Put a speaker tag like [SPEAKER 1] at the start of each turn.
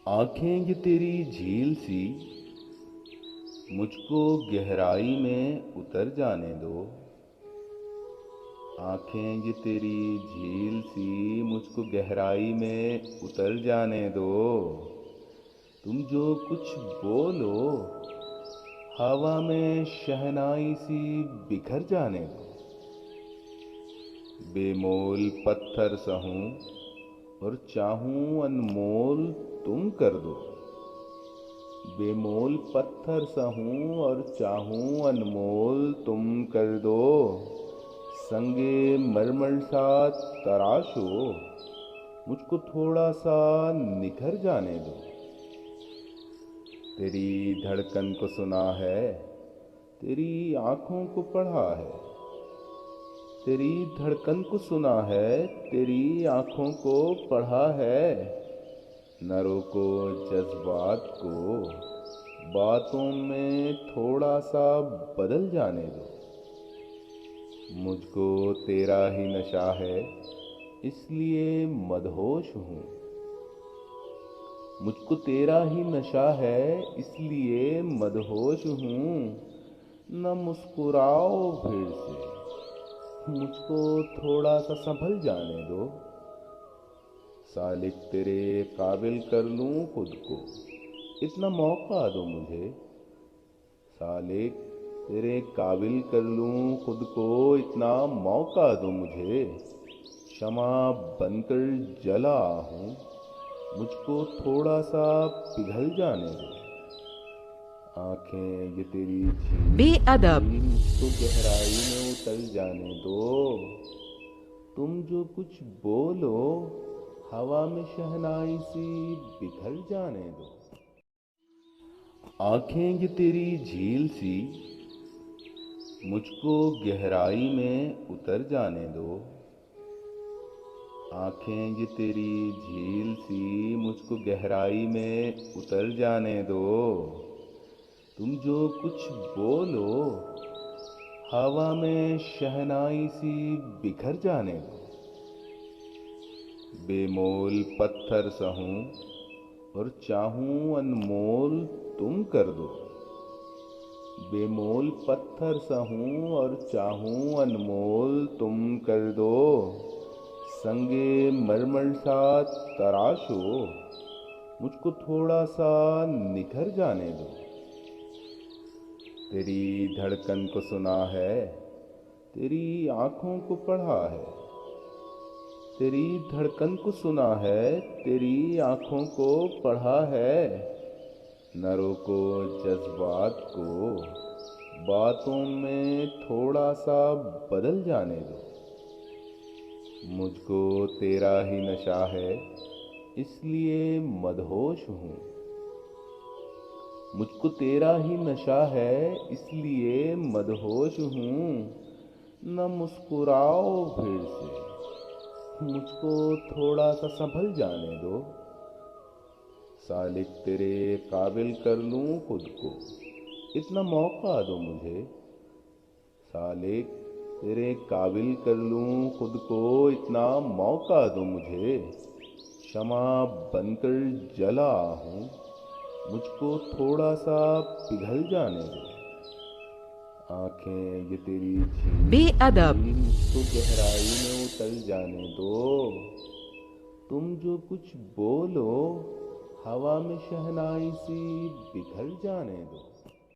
[SPEAKER 1] आंखें ये तेरी झील सी, मुझको गहराई में उतर जाने दो। आंखें ये तेरी झील सी, मुझको गहराई में उतर जाने दो। तुम जो कुछ बोलो, हवा में शहनाई सी बिखर जाने दो। बेमोल पत्थर सा हूँ और चाहूं अनमोल तुम कर दो। बेमोल पत्थर सा हूँ और चाहूं अनमोल तुम कर दो। संगे मरमर सा तराशो, मुझको थोड़ा सा निखर जाने दो। तेरी धड़कन को सुना है, तेरी आंखों को पढ़ा है। तेरी धड़कन को सुना है, तेरी आंखों को पढ़ा है। न रोको जज्बात को, बातों में थोड़ा सा बदल जाने दो। मुझको तेरा ही नशा है, इसलिए मदहोश हूँ। मुझको तेरा ही नशा है, इसलिए मदहोश हूँ। न मुस्कुराओ फिर से, मुझको थोड़ा सा संभल जाने दो। सालिक तेरे काबिल कर लूं खुद को, इतना मौका दो मुझे। सालिक तेरे काबिल कर लूं खुद को, इतना मौका दो मुझे। शमा बनकर जला हूँ, मुझको थोड़ा सा पिघल जाने दो। आंखें ये तेरी झील
[SPEAKER 2] बेअदब।
[SPEAKER 1] सी, मुझको गहराई में उतर जाने दो। तुम जो कुछ बोलो, हवा में शहनाई सी बिखर जाने दो। आंखें ये तेरी झील सी, मुझको गहराई में उतर जाने दो। आंखें ये तेरी झील सी, मुझको गहराई में उतर जाने दो। तुम जो कुछ बोलो, हवा में शहनाई सी बिखर जाने दो। बेमोल पत्थर सा हूँ और चाहूं अनमोल तुम कर दो। बेमोल पत्थर सा हूँ और चाहूं अनमोल तुम कर दो। संगे मरमर सा तराशो, मुझको थोड़ा सा निखर जाने दो। तेरी धड़कन को सुना है, तेरी आंखों को पढ़ा है। तेरी धड़कन को सुना है, तेरी आंखों को पढ़ा है। न रोको जज्बात को, बातों में थोड़ा सा बदल जाने दो। मुझको तेरा ही नशा है, इसलिए मदहोश हूँ। मुझको तेरा ही नशा है, इसलिए मदहोश हूँ। न मुस्कुराओ फिर से, मुझको थोड़ा सा संभल जाने दो। सालिक तेरे काबिल कर लूं खुद को, इतना मौका दो मुझे। सालिक तेरे काबिल कर लूं खुद को, इतना मौका दो मुझे। शमा बनकर जला हूँ, मुझको थोड़ा सा पिघल जाने दो। आंखें ये तेरी झील
[SPEAKER 2] बेअदब।
[SPEAKER 1] सी, मुझको गहराई में उतर जाने दो। तुम जो कुछ बोलो, हवा में शहनाई सी बिखर जाने दो।